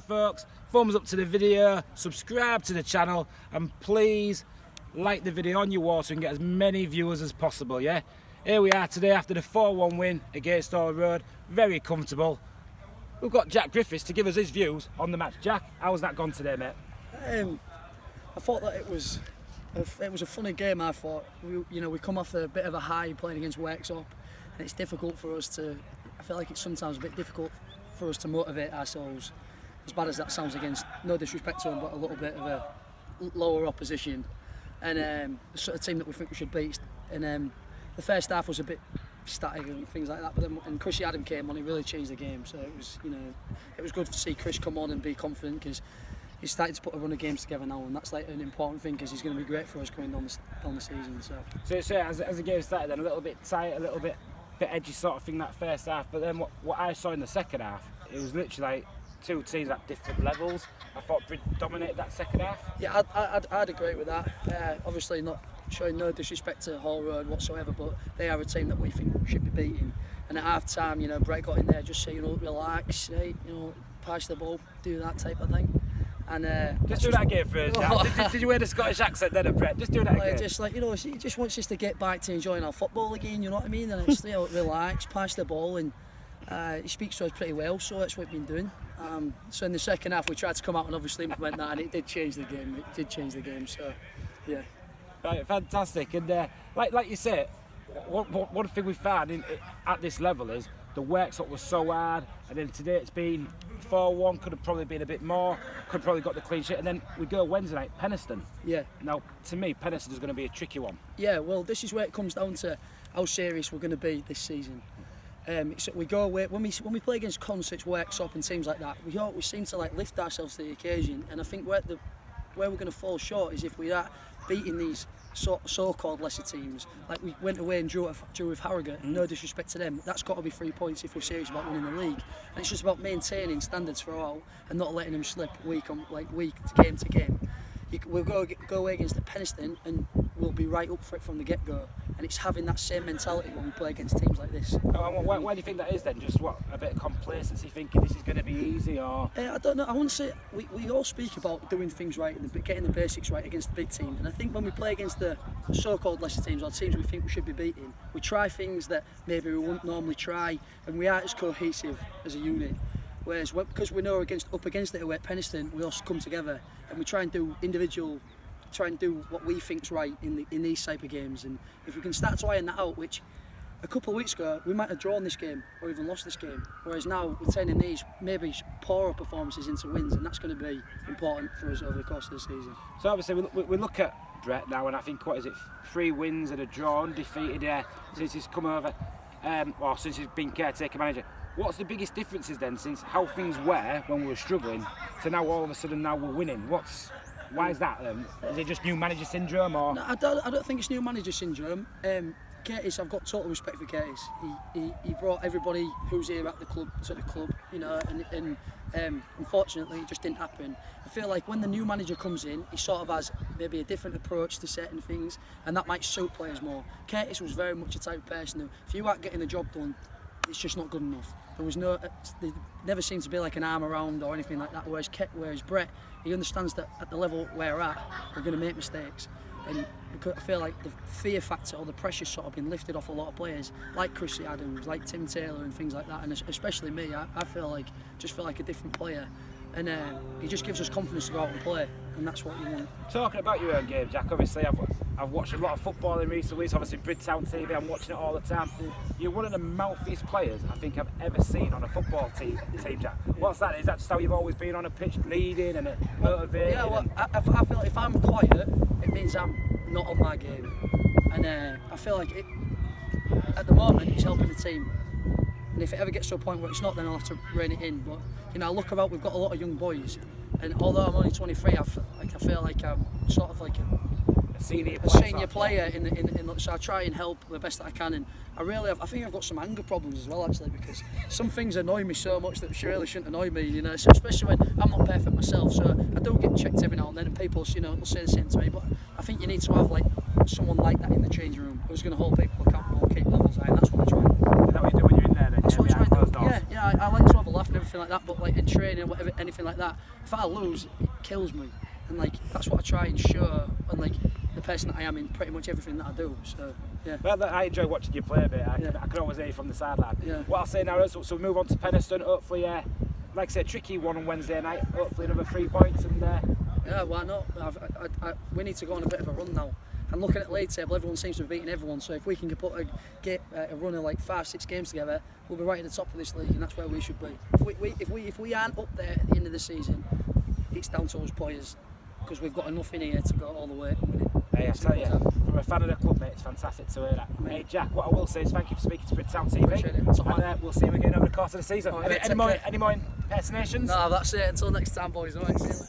folks, thumbs up to the video, subscribe to the channel, and please like the video on your wall so we can get as many viewers as possible, yeah? Here we are today after the 4-1 win against All Road, very comfortable. We've got Jack Griffin to give us his views on the match. Jack, how's that gone today, mate? I thought that it was a funny game. I thought we come off a bit of a high playing against Worksop, and it's difficult for us to. I feel like it's sometimes a bit difficult for us to motivate ourselves. As bad as that sounds, against no disrespect to them, but a little bit of a lower opposition, and the sort of team that we think we should beat. And the first half was a bit static and things like that, but then when Chris Adam came on, he really changed the game. So it was, it was good to see Chris come on and be confident, because he's starting to put a run of games together now, and that's like an important thing, because he's going to be great for us going down the season. So as the game started, then a little bit tight, a little bit edgy sort of thing that first half. But then what I saw in the second half, it was literally like two teams at different levels. I thought Bridge dominated that second half. Yeah, I'd agree with that. Obviously, not showing no disrespect to Hall Road whatsoever, but they are a team that we think we should be beating. And at half time, Brett got in there just saying, relax, pass the ball, do that type of thing. And just do that again for us. Did you hear the Scottish accent then, Brett? Just do that again. Just he just wants us to get back to enjoying our football again. You know what I mean? And it's relax, pass the ball, and he speaks to us pretty well. So that's what we've been doing. So in the second half, we tried to come out and obviously implement that, and it did change the game. It did change the game. So yeah. Right, fantastic. And like you said, one thing we found at this level is the workshop was so hard, and then today it's been 4-1, could have probably been a bit more, could have probably got the clean sheet, and then we go Wednesday night, Penistone. Yeah. Now, to me, Penistone is going to be a tricky one. Yeah, well, this is where it comes down to how serious we're going to be this season. We go away, when we play against Concerts, Worksop and teams like that, we seem to lift ourselves to the occasion, and I think where we're going to fall short is if we are beating these so-called lesser teams. Like we went away and drew with Harrogate, and no disrespect to them, that's got to be 3 points if we're serious about winning the league. And it's just about maintaining standards throughout and not letting them slip week game to game. We'll go away against the Penistone and we'll be right up for it from the get-go. And it's having that same mentality when we play against teams like this. Why do you think that is then? Just a bit of complacency, thinking this is going to be easy, or? I don't know. I want to say we all speak about doing things right and getting the basics right against the big teams. And I think when we play against the so-called lesser teams, or teams we think we should be beating, we try things that maybe we wouldn't normally try, and we aren't as cohesive as a unit. Whereas because we know up against it away at Penistone, we also come together and we try and do what we think's right in these type of games. And if we can start to iron that out, which a couple of weeks ago we might have drawn this game or even lost this game, whereas now we're turning these maybe poorer performances into wins, and that's going to be important for us over the course of the season. So obviously we look at Brett now, and I think, what is it, 3 wins and a draw, undefeated since he's come over, since he's been caretaker manager. What's the biggest differences then, since how things were when we were struggling to now all of a sudden now we're winning? Why is that? Is it just new manager syndrome, or? No, I don't think it's new manager syndrome. Curtis, I've got total respect for Curtis. He brought everybody who's here at the club to the club, and unfortunately it just didn't happen. I feel like when the new manager comes in, he sort of has maybe a different approach to certain things, and that might suit players more. Curtis was very much a type of person who, if you aren't getting the job done, it's just not good enough. There never seemed to be like an arm around or anything like that. Whereas Brett, he understands that at the level we're at, we're going to make mistakes. And because I feel like the fear factor or the pressure's sort of been lifted off a lot of players, like Chris Adams, like Tim Taylor and things like that. And especially me, I feel like a different player. And he just gives us confidence to go out and play, and that's what you want. Talking about your own game, Jack, obviously I've watched a lot of football in recent weeks, obviously Bridgetown TV, I'm watching it all the time. You're one of the mouthiest players I think I've ever seen on a football team, Jack. What's that? Is that just how you've always been on a pitch, leading and motivating? Yeah, well, I feel like if I'm quiet, it means I'm not on my game. And I feel like at the moment it's helping the team. And if it ever gets to a point where it's not, then I'll have to rein it in. But I look about, we've got a lot of young boys, and although I'm only 23, I feel like I'm sort of like a senior player so I try and help the best that I can. And I think I've got some anger problems as well, actually, because some things annoy me so much that really shouldn't annoy me. So especially when I'm not perfect myself, so I do get checked every now and then, and people will say the same to me. But I think you need to have someone like that in the changing room who's going to hold people accountable and keep levels high, and that's what I try. Is that what you do when you're in there then? That's what I try and do. closed doors. Yeah, I like to have a laugh and everything like that, but like in training, whatever, anything like that, if I lose, it kills me, and like that's what I try and show, and like the person that I am in pretty much everything that I do. So yeah. Well, I enjoy watching you play a bit. I can always hear you from the sideline. Yeah. What I'll say now is, so we move on to Penistone. Hopefully, like I said, tricky one on Wednesday night. Hopefully another 3 points and. Yeah, why not? We need to go on a bit of a run now. And looking at the league table, everyone seems to be beating everyone. So if we can put a run of like 5-6 games together, we'll be right at the top of this league, and that's where we should be. If we aren't up there at the end of the season, it's down to us players, because we've got enough in here to go all the way and win it. Hey, I tell you, from a fan of the club, mate, it's fantastic to hear that. Hey, Jack, what I will say is thank you for speaking to Bridgetown TV. And we'll see you again over the course of the season. Right, any more impersonations? No, that's it. Until next time, boys. All right, see you later.